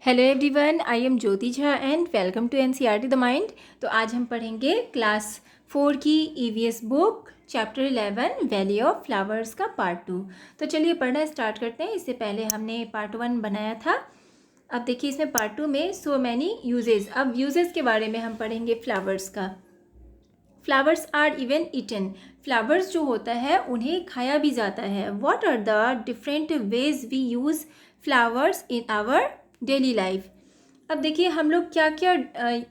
Hello everyone, I am Jyoti Jha and welcome to NCERT the mind. तो आज हम पढ़ेंगे क्लास 4 की EVS book chapter 11 valley of flowers का पार्ट 2। तो चलिए पढ़ना स्टार्ट करते हैं। इससे पहले हमने पार्ट 1 बनाया था। अब देखिए इसमें पार्ट 2 में सो मैनी यूजेस। अब यूजेस के बारे में हम पढ़ेंगे फ्लावर्स का। Flowers are even eaten. Flowers जो होता है उन्हें खाया भी जाता है। What are the different ways we use flowers in our daily life. अब देखिए हम लोग क्या क्या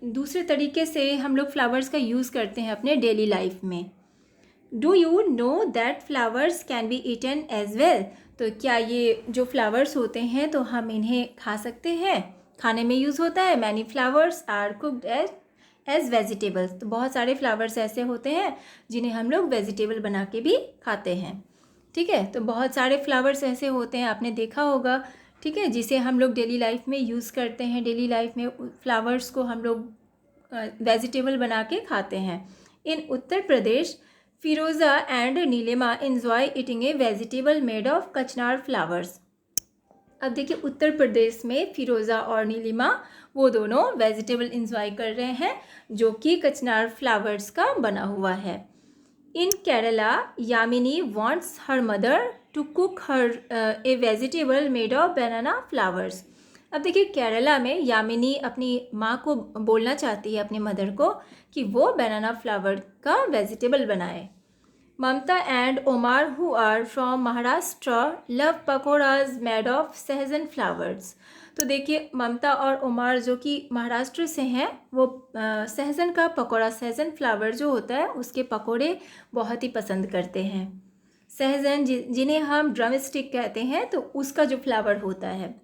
दूसरे तरीके से हम लोग फ्लावर्स का यूज़ करते हैं अपने डेली लाइफ में। Do you know that flowers can be eaten as well. तो क्या ये जो फ्लावर्स होते हैं तो हम इन्हें खा सकते हैं, खाने में यूज़ होता है। Many flowers are cooked as vegetables. तो बहुत सारे फ्लावर्स ऐसे होते हैं जिन्हें हम लोग वेजिटेबल बना के भी खाते हैं। ठीक है, तो बहुत सारे फ्लावर्स ऐसे होते हैं, आपने देखा होगा। ठीक है, जिसे हम लोग डेली लाइफ में यूज़ करते हैं। डेली लाइफ में फ्लावर्स को हम लोग वेजिटेबल बना के खाते हैं। In Uttar Pradesh Firoza and Neelima enjoy eating a vegetable made of kachnar flowers. अब देखिए उत्तर प्रदेश में फिरोज़ा और नीलिमा वो दोनों वेजिटेबल इंजॉय कर रहे हैं जो कि कचनार फ्लावर्स का बना हुआ है। In Kerala Yamini wants her mother to cook her a vegetable made of banana flowers. अब देखिए केरला में यामिनी अपनी माँ को बोलना चाहती है, अपने मदर को, कि वो बनाना फ्लावर का वेजिटेबल बनाए। Mamta and Omar, who are from Maharashtra, love pakoras made of सहजन flowers। तो देखिए ममता और उमार जो कि महाराष्ट्र से हैं वो सहजन का पकौड़ा, सहजन फ्लावर जो होता है उसके पकौड़े बहुत ही पसंद करते हैं। सहजन जिन्हें हम ड्रम स्टिक कहते हैं, तो उसका जो फ्लावर होता है।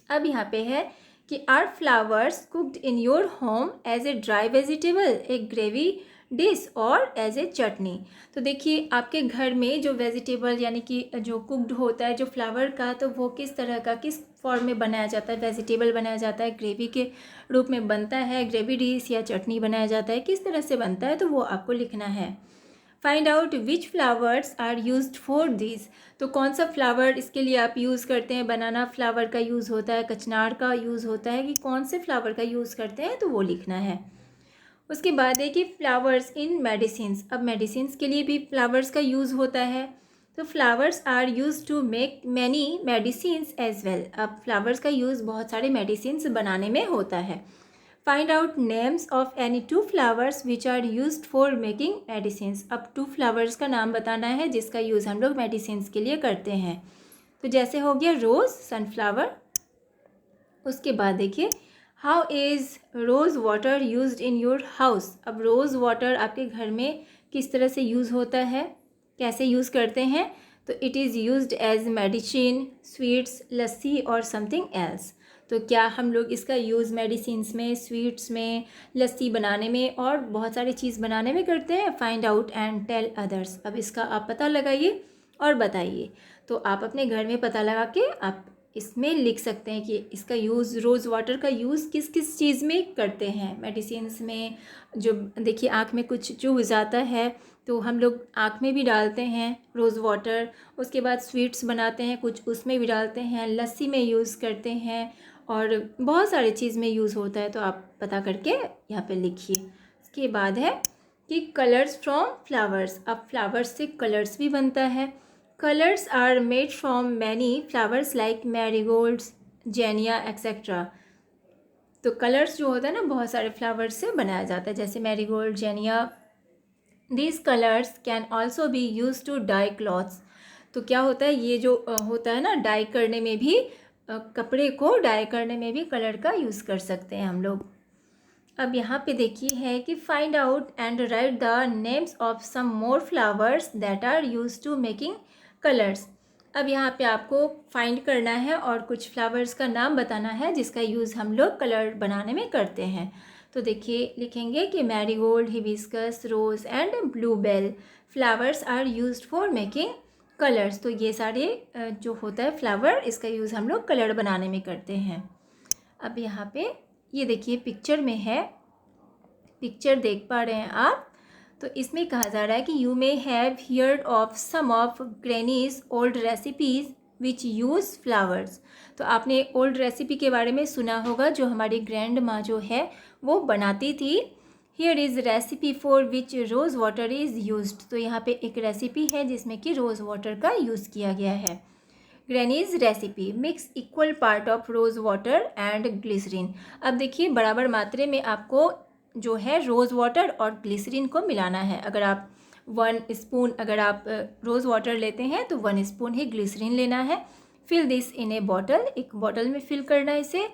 अब यहाँ पे है कि are flowers cooked in your home as a dry vegetable, a gravy dish और एज ए चटनी। तो देखिए आपके घर में जो वेजिटेबल यानी कि जो कुक्ड होता है जो फ्लावर का, तो वो किस तरह का, किस फॉर्म में बनाया जाता है। वेजिटेबल बनाया जाता है, ग्रेवी के रूप में बनता है, ग्रेवी डिश या चटनी बनाया जाता है, किस तरह से बनता है तो वो आपको लिखना है। Find out which flowers are used for this. तो कौन सा फ्लावर इसके लिए आप यूज़ करते हैं। बनाना फ्लावर का यूज़ होता है, कचनार का यूज़ होता है, कि कौन से फ्लावर का यूज़ करते हैं तो वो लिखना है। उसके बाद है कि फ्लावर्स इन मेडिसिन्स। अब मेडिसिन्स के लिए भी फ्लावर्स का यूज़ होता है। तो flowers are use to make many medicines as well. अब फ्लावर्स का यूज़ बहुत सारे मेडिसिन्स बनाने में होता है। Find out names of any 2 flowers which are used for making medicines. अब 2 फ्लावर्स का नाम बताना है जिसका यूज़ हम लोग मेडिसिन्स के लिए करते हैं। तो जैसे हो गया रोज़, सनफ्लावर। उसके बाद देखिए how is rose water used in your house. अब रोज़ वाटर आपके घर में किस तरह से यूज़ होता है, कैसे यूज़ करते हैं। तो it is used as medicine, sweets, lassi और समथिंग एल्स। तो क्या हम लोग इसका यूज़ मेडिसिन्स में, स्वीट्स में, लस्सी बनाने में और बहुत सारी चीज़ बनाने में करते हैं। Find out and tell others. अब इसका आप पता लगाइए और बताइए। तो आप अपने घर में पता लगा के आप इसमें लिख सकते हैं कि इसका यूज़, रोज़ वाटर का यूज़ किस किस चीज़ में करते हैं। मेडिसिन्स में, जो देखिए आँख में कुछ चुभ जाता है तो हम लोग आँख में भी डालते हैं रोज़ वाटर। उसके बाद स्वीट्स बनाते हैं कुछ, उसमें भी डालते हैं, लस्सी में यूज़ करते हैं और बहुत सारी चीज़ में यूज़ होता है। तो आप पता करके यहाँ पे लिखिए। उसके बाद है कि कलर्स फ्रॉम फ्लावर्स। अब फ्लावर्स से कलर्स भी बनता है। Colours are made from many flowers like marigolds, zinnia etcetera. तो कलर्स जो होता है ना बहुत सारे फ्लावर्स से बनाया जाता है, जैसे marigold, zinnia. These colours can also be use to dye clothes. तो क्या होता है, ये जो होता है ना डाई करने में भी, कपड़े को डाई करने में भी कलर का यूज़ कर सकते हैं हम लोग। अब यहाँ पे देखिए है कि find out and write the names of some more flowers that are use to making colours. अब यहाँ पे आपको फाइंड करना है और कुछ फ्लावर्स का नाम बताना है जिसका यूज़ हम लोग कलर बनाने में करते हैं। तो देखिए लिखेंगे कि marigold, hibiscus, rose and bluebell flowers are used for making colours. तो ये सारे जो होता है फ्लावर, इसका यूज़ हम लोग कलर बनाने में करते हैं। अब यहाँ पे ये देखिए पिक्चर में है, पिक्चर देख पा रहे हैं आप। तो इसमें कहा जा रहा है कि you may have heard of some of granny's old recipes which use flowers. तो आपने ओल्ड रेसिपी के बारे में सुना होगा जो हमारी ग्रैंड माँ जो है वो बनाती थी। Here is recipe for which rose water is used. तो यहाँ पे एक रेसिपी है जिसमें कि रोज़ वाटर का यूज़ किया गया है। Granny's recipe, mix equal part of rose water and glycerine. अब देखिए बराबर मात्रे में आपको जो है रोज़ वाटर और ग्लिसरीन को मिलाना है। अगर आप 1 स्पून अगर आप रोज़ वाटर लेते हैं तो 1 स्पून ही ग्लिसरीन लेना है। Fill this in a bottle, एक बॉटल में फिल करना है इसे।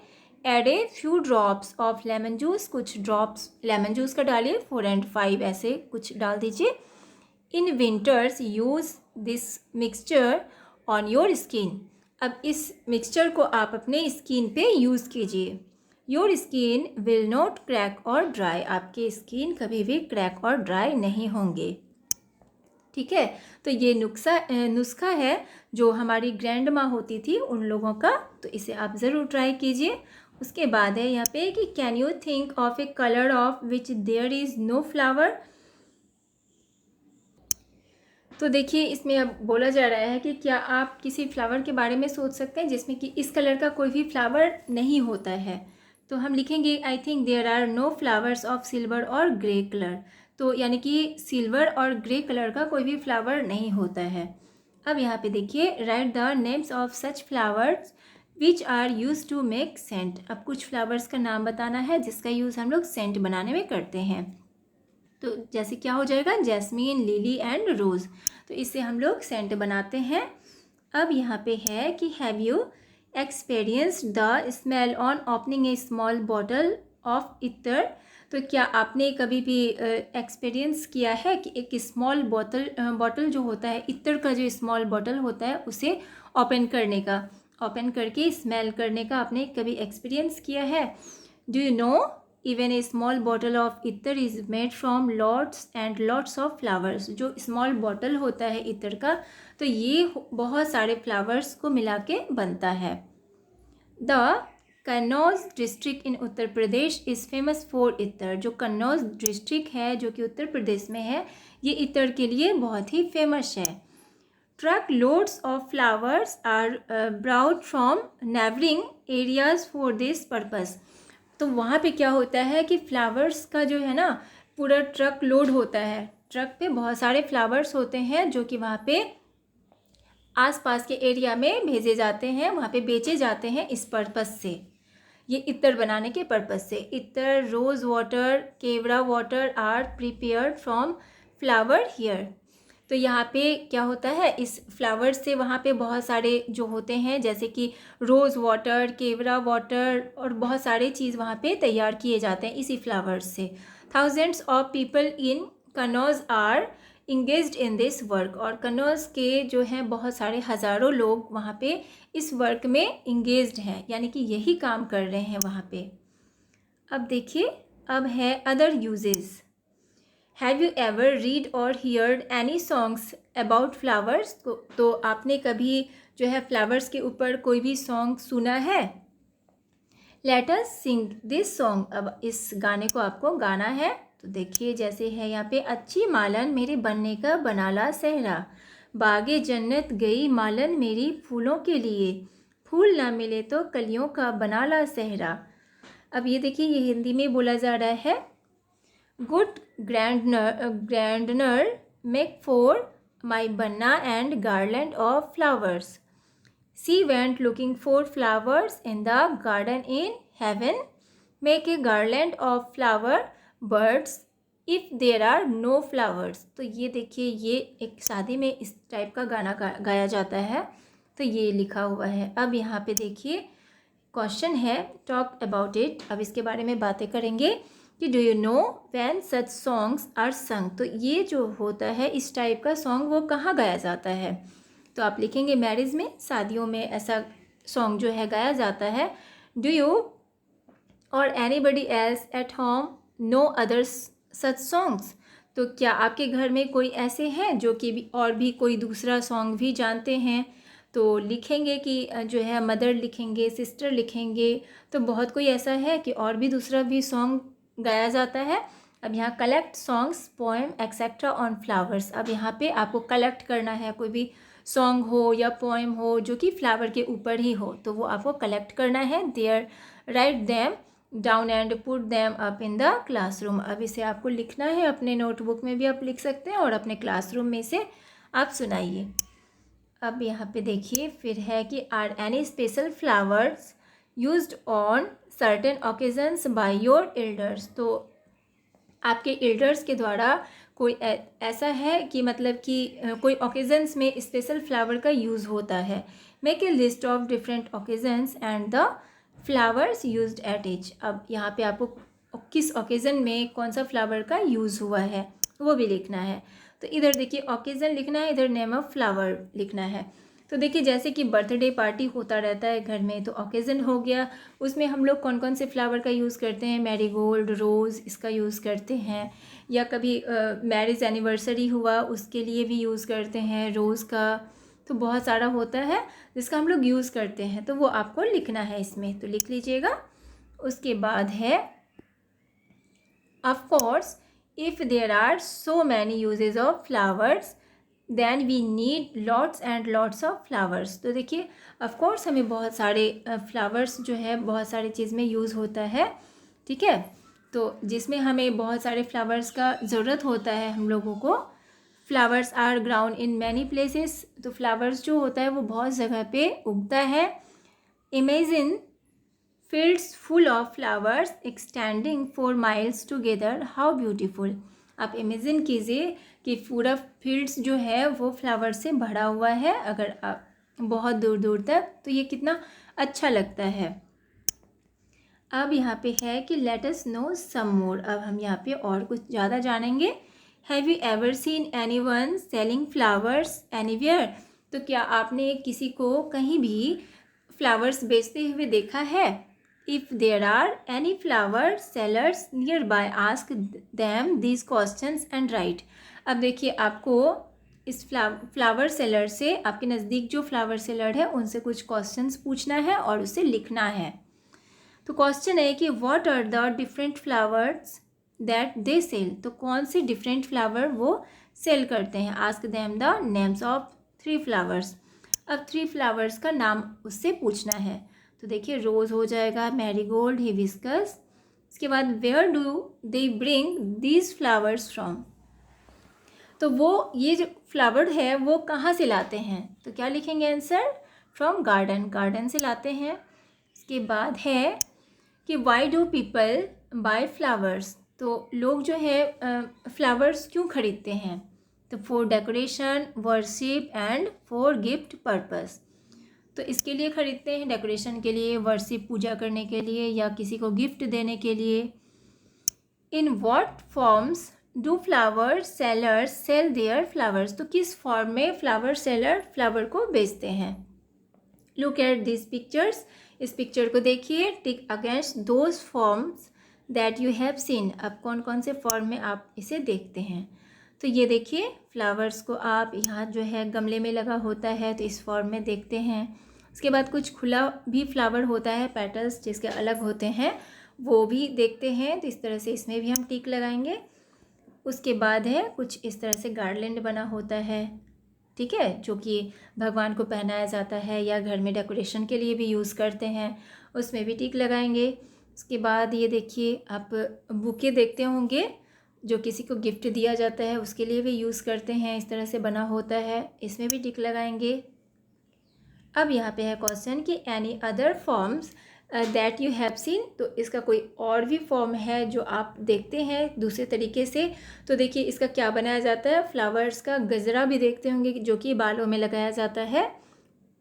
Add a few drops of lemon juice, कुछ ड्रॉप्स लेमन जूस का डालिए, 4 and 5 ऐसे कुछ डाल दीजिए। In winters use this mixture on your skin. अब इस मिक्सचर को आप अपने स्किन पे यूज़ कीजिए। Your skin will not crack और ड्राई, आपके स्किन कभी भी क्रैक और ड्राई नहीं होंगे। ठीक है, तो ये नुस्खा है जो हमारी ग्रैंड माँ होती थी उन लोगों का, तो इसे आप ज़रूर ट्राई कीजिए। उसके बाद है यहाँ पे कि can you think of a colour of which there is no flower. तो देखिए इसमें अब बोला जा रहा है कि क्या आप किसी फ्लावर के बारे में सोच सकते हैं जिसमें कि इस कलर का कोई भी फ्लावर नहीं होता है। तो हम लिखेंगे I think there are no flowers of silver और ग्रे कलर। तो यानी कि सिल्वर और ग्रे कलर का कोई भी फ्लावर नहीं होता है। अब यहाँ पे देखिए write the names of such flowers which are use to make scent. अब कुछ फ्लावर्स का नाम बताना है जिसका यूज़ हम लोग सेंट बनाने में करते हैं। तो जैसे क्या हो जाएगा, जैस्मीन, लिली एंड रोज़। तो इससे हम लोग सेंट बनाते हैं। अब यहाँ पे है कि have you experienced the smell on opening A small bottle of इत्र। तो क्या आपने कभी भी एक्सपीरियंस किया है कि एक स्मॉल बॉटल जो होता है, इत्र का जो स्मॉल बॉटल होता है उसे ओपन करके स्मेल करने का आपने कभी एक्सपीरियंस किया है। Do you know even a small bottle of ittar is made from lots and lots of flowers. जो स्मॉल बॉटल होता है इत्र का, तो ये बहुत सारे फ्लावर्स को मिला के बनता है। The Kannauj district in Uttar Pradesh is famous for इत्र। जो कन्नौज डिस्ट्रिक्ट है जो कि उत्तर प्रदेश में है, ये इत्र के लिए बहुत ही फेमस है। Truckloads of flowers are brought from neighbouring areas for this purpose. तो वहाँ पे क्या होता है कि फ्लावर्स का जो है ना पूरा ट्रक लोड होता है। ट्रक पे बहुत सारे फ्लावर्स होते हैं जो कि वहाँ पे आसपास के एरिया में भेजे जाते हैं, वहाँ पे बेचे जाते हैं इस पर्पस से, ये इत्र बनाने के पर्पस से। Itr, rose water, kewra water are prepared from flower here. तो यहाँ पे क्या होता है, इस फ्लावर से वहाँ पे बहुत सारे जो होते हैं जैसे कि रोज़ वाटर, केवड़ा वाटर और बहुत सारे चीज़ वहाँ पे तैयार किए जाते हैं इसी फ्लावर्स से। Thousands of people in Kannauj are engaged in this work. और कन्नौज के जो हैं बहुत सारे हज़ारों लोग वहाँ पे इस वर्क में इंगेज्ड हैं, यानी कि यही काम कर रहे हैं वहाँ पे। अब देखिए, अब है other uses. Have you ever read और heard any songs about flowers. तो आपने कभी जो है फ्लावर्स के ऊपर कोई भी सॉन्ग सुना है। Let us Singh this song. अब इस गाने को आपको गाना है। तो देखिए जैसे है यहाँ पे, अच्छी मालन मेरे बनने का बनाला सहरा, बागे जन्नत गई मालन मेरी फूलों के लिए, फूल ना मिले तो कलियों का बनाला सहरा। अब ये देखिए ये हिंदी में बोला जा रहा है। Good grandner make for my banna and garland of flowers. She went looking for flowers in the garden in heaven. Make a garland of flower birds if there are no flowers. तो ये देखिए ये एक शादी में इस type का गाना गाया जाता है, तो ये लिखा हुआ है। अब यहाँ पे देखिए क्वेश्चन है टॉक अबाउट इट। अब इसके बारे में बातें करेंगे कि do you know when such songs are sung. तो ये जो होता है इस टाइप का सॉन्ग वो कहाँ गाया जाता है। तो आप लिखेंगे मैरिज में, शादियों में ऐसा सॉन्ग जो है गाया जाता है। डू यू और anybody else at home know others such songs. तो क्या आपके घर में कोई ऐसे हैं जो कि और भी कोई दूसरा सॉन्ग भी जानते हैं। तो लिखेंगे कि जो है मदर लिखेंगे, सिस्टर लिखेंगे, तो बहुत कोई ऐसा है कि और भी दूसरा भी सॉन्ग गाया जाता है। अब यहाँ collect songs, poem etcetera on flowers. अब यहाँ पे आपको कलेक्ट करना है कोई भी सॉन्ग हो या पोएम हो जो कि फ्लावर के ऊपर ही हो, तो वो आपको कलेक्ट करना है। There write them down and put them up in the classroom. अब इसे आपको लिखना है, अपने नोटबुक में भी आप लिख सकते हैं और अपने क्लासरूम में से आप सुनाइए। अब यहाँ पे देखिए फिर है कि are any special flowers used on certain occasions by your elders. तो आपके एल्डर्स के द्वारा कोई ऐसा है कि मतलब कि कोई ओकेजन्स में स्पेशल फ्लावर का यूज़ होता है। Make a list of different occasions and the flowers used at each. अब यहाँ पे आपको किस ओकेज़न में कौन सा फ्लावर का यूज़ हुआ है वो भी लिखना है। तो इधर देखिए ओकेज़न लिखना है, इधर नेम ऑफ फ्लावर लिखना है। तो देखिए जैसे कि बर्थडे पार्टी होता रहता है घर में, तो ओकेज़न हो गया, उसमें हम लोग कौन कौन से फ्लावर का यूज़ करते हैं, मैरीगोल्ड, रोज़, इसका यूज़ करते हैं। या कभी मैरिज एनिवर्सरी हुआ उसके लिए भी यूज़ करते हैं रोज़ का। तो बहुत सारा होता है जिसका हम लोग यूज़ करते हैं, तो वो आपको लिखना है इसमें, तो लिख लीजिएगा। उसके बाद है of course if there are so many usages of flowers then we need lots and lots of flowers. तो देखिए ऑफकोर्स हमें बहुत सारे फ्लावर्स जो है बहुत सारी चीज़ में यूज़ होता है, ठीक है। तो जिसमें हमें बहुत सारे फ्लावर्स का ज़रूरत होता है हम लोगों को। Flowers are ground in many places. तो फ्लावर्स जो होता है वो बहुत जगह पे उगता है। Imagine fields full of flowers extending 4 miles together, how beautiful। आप इमेजिन कीजिए कि पूरा फील्ड्स जो है वो फ्लावर से भरा हुआ है अगर आप बहुत दूर दूर तक, तो ये कितना अच्छा लगता है। अब यहाँ पे है कि लेट अस नो सम मोर। अब हम यहाँ पे और कुछ ज़्यादा जानेंगे। Have you ever seen anyone selling flowers anywhere. तो क्या आपने किसी को कहीं भी फ्लावर्स बेचते हुए देखा है। If there are any flower sellers nearby ask them this questions and write. अब देखिए आपको इस फ्लावर सेलर से, आपके नज़दीक जो फ्लावर सेलर है उनसे कुछ क्वेश्चंस पूछना है और उसे लिखना है। तो क्वेश्चन है कि what are the different flowers that they sell. तो कौन से डिफरेंट फ्लावर वो सेल करते हैं। Ask them the names of 3 flowers. अब 3 फ्लावर्स का नाम उससे पूछना है। तो देखिए रोज़ हो जाएगा, मैरीगोल्ड, हिबिस्कस। इसके बाद where do they bring these flowers from. तो वो ये जो फ्लावर है वो कहाँ से लाते हैं। तो क्या लिखेंगे आंसर, फ्रॉम गार्डन, गार्डन से लाते हैं। इसके बाद है कि why do people buy flowers. तो लोग जो है फ्लावर्स क्यों खरीदते हैं। तो for decoration, worship and for gift purpose. तो इसके लिए ख़रीदते हैं, डेकोरेशन के लिए, वर्शिप पूजा करने के लिए, या किसी को गिफ्ट देने के लिए। In what forms do flower sellers sell their flowers. तो किस फॉर्म में फ्लावर सेलर फ्लावर को बेचते हैं। Look at this pictures. इस पिक्चर को देखिए। Tick against those forms that you have seen. अब कौन कौन से फॉर्म में आप इसे देखते हैं। तो ये देखिए फ्लावर्स को आप यहाँ जो है गमले में लगा होता है तो इस फॉर्म में देखते हैं। इसके बाद कुछ खुला भी फ्लावर होता है, पेटल्स जिसके अलग होते हैं, वो भी देखते हैं। तो इस तरह से इसमें भी हम टिक लगाएंगे। उसके बाद है कुछ इस तरह से गार्लैंड बना होता है, ठीक है, जो कि भगवान को पहनाया जाता है या घर में डेकोरेशन के लिए भी यूज़ करते हैं, उसमें भी टिक लगाएंगे। उसके बाद ये देखिए आप बुके देखते होंगे जो किसी को गिफ्ट दिया जाता है उसके लिए भी यूज़ करते हैं, इस तरह से बना होता है, इसमें भी टिक लगाएंगे। अब यहाँ पे है क्वेश्चन कि any other forms that you have scene. तो इसका कोई और भी फॉर्म है जो आप देखते हैं दूसरे तरीके से। तो देखिए इसका क्या बनाया जाता है, फ्लावर्स का गजरा भी देखते होंगे जो कि बालों में लगाया जाता है,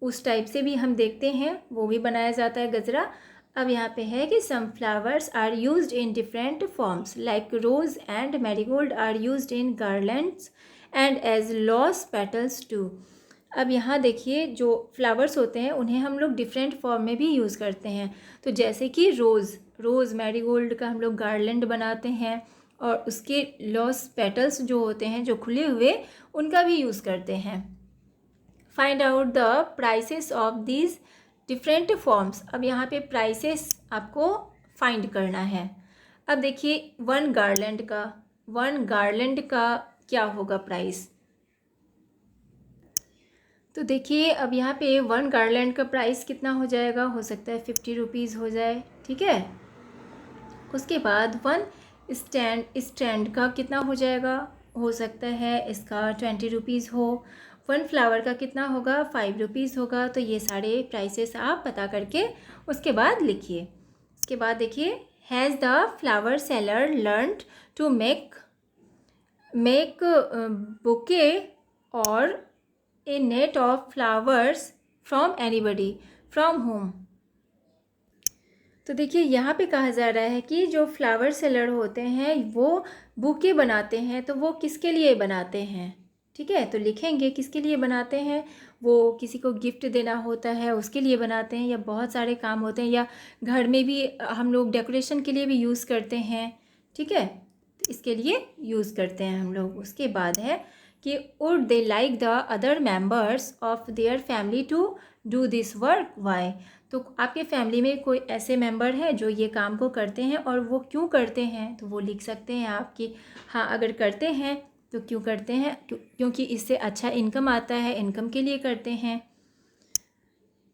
उस टाइप से भी हम देखते हैं, वो भी बनाया जाता है गजरा। अब यहाँ पे है कि some flowers are used in different forms like rose and marigold are used in garlands and as loose petals too. अब यहाँ देखिए जो फ्लावर्स होते हैं उन्हें हम लोग डिफरेंट फॉर्म में भी यूज़ करते हैं। तो जैसे कि रोज़ मैरीगोल्ड का हम लोग गार्लैंड बनाते हैं और उसके लॉस पेटल्स जो होते हैं जो खुले हुए, उनका भी यूज़ करते हैं। Find out the prices of these different forms. अब यहाँ पे प्राइसेस आपको फाइंड करना है। अब देखिए वन गार्लैंड का क्या होगा प्राइस। तो देखिए अब यहाँ पे 1 गार्लैंड का प्राइस कितना हो जाएगा, हो सकता है 50 रुपीज़ हो जाए, ठीक है। उसके बाद 1 स्टैंड का कितना हो जाएगा, हो सकता है इसका 20 रुपीज़ हो। 1 फ्लावर का कितना होगा, 5 रुपीज़ होगा। तो ये सारे प्राइसेस आप पता करके उसके बाद लिखिए। उसके बाद देखिए, has the flower seller learned to make bouquet और a net of flowers from anybody from home. तो देखिए यहाँ पे कहा जा रहा है कि जो फ्लावर सेलर होते हैं वो बुके बनाते हैं, तो वो किसके लिए बनाते हैं, ठीक है। तो लिखेंगे किसके लिए बनाते हैं, वो किसी को गिफ्ट देना होता है उसके लिए बनाते हैं, या बहुत सारे काम होते हैं, या घर में भी हम लोग डेकोरेशन के लिए भी यूज़ करते हैं, ठीक है। तो इसके लिए यूज़ करते हैं हम लोग। उसके बाद है कि would they like the other members of their family to do this work, why. तो आपके फैमिली में कोई ऐसे मेंबर हैं जो ये काम को करते हैं और वो क्यों करते हैं, तो वो लिख सकते हैं आप कि हाँ अगर करते हैं तो क्यों करते हैं, क्योंकि इससे अच्छा इनकम आता है, इनकम के लिए करते हैं,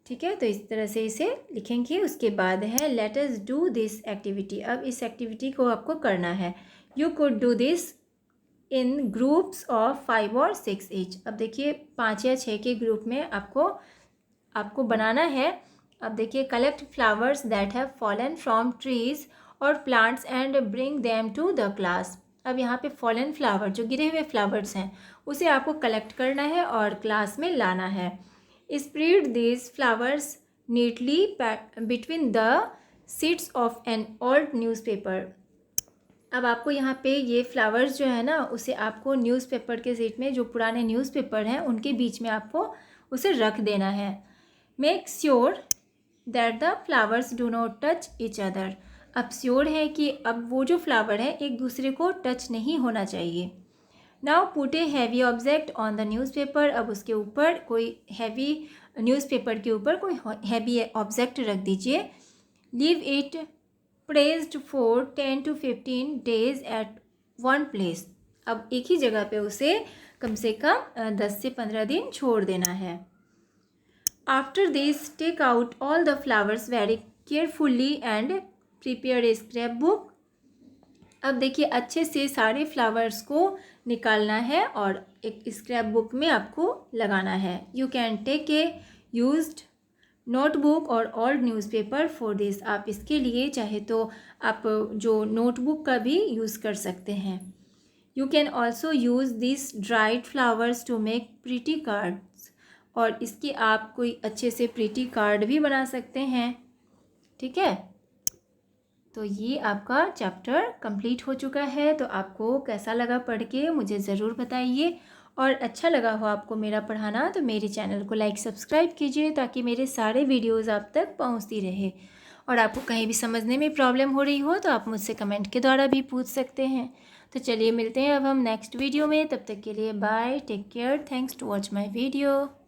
ठीक है। तो इस तरह से इसे लिखेंगे। उसके बाद है let us do this activity. अब इस एक्टिविटी को आपको करना है। You could do this in groups of 5 और 6 ईच। अब देखिए 5 या 6 के ग्रुप में आपको बनाना है। अब देखिए, collect flowers that have fallen from trees और plants and bring them to the class. अब यहाँ पे फॉलन फ्लावर, जो गिरे हुए फ्लावर्स हैं, उसे आपको कलेक्ट करना है और क्लास में लाना है। Spread this flowers neatly between the seats of an old newspaper. अब आपको यहाँ पे ये फ्लावर्स जो है ना, उसे आपको न्यूज़पेपर के सीट में, जो पुराने न्यूज़पेपर हैं उनके बीच में आपको उसे रख देना है। Make sure that the flowers do not touch each other. अब श्योर है कि अब वो जो फ्लावर है एक दूसरे को टच नहीं होना चाहिए। Now put a heavy object on the newspaper. अब उसके ऊपर कोई हैवी, न्यूज़पेपर के ऊपर कोई हैवी ऑब्जेक्ट रख दीजिए। Leave it pressed for 10 to 15 days at one place. अब एक ही जगह पे उसे कम से कम 10 से 15 दिन छोड़ देना है। After this take out all the flowers very carefully and prepare a scrapbook. अब देखिए अच्छे से सारे फ्लावर्स को निकालना है और एक स्क्रैप बुक में आपको लगाना है। You can take a used notebook और ओल्ड न्यूज़पेपर फॉर दिस। आप इसके लिए चाहे तो आप जो नोटबुक का भी यूज़ कर सकते हैं। You can also use this dried flowers to make pretty cards. और इसके आप कोई अच्छे से प्रिटी कार्ड भी बना सकते हैं, ठीक है। तो ये आपका चैप्टर कंप्लीट हो चुका है। तो आपको कैसा लगा पढ़ के मुझे ज़रूर बताइए, और अच्छा लगा हो आपको मेरा पढ़ाना तो मेरे चैनल को लाइक सब्सक्राइब कीजिए, ताकि मेरे सारे वीडियोज़ आप तक पहुंचती रहे। और आपको कहीं भी समझने में प्रॉब्लम हो रही हो तो आप मुझसे कमेंट के द्वारा भी पूछ सकते हैं। तो चलिए मिलते हैं अब हम नेक्स्ट वीडियो में। तब तक के लिए bye, take care, thanks to watch my video.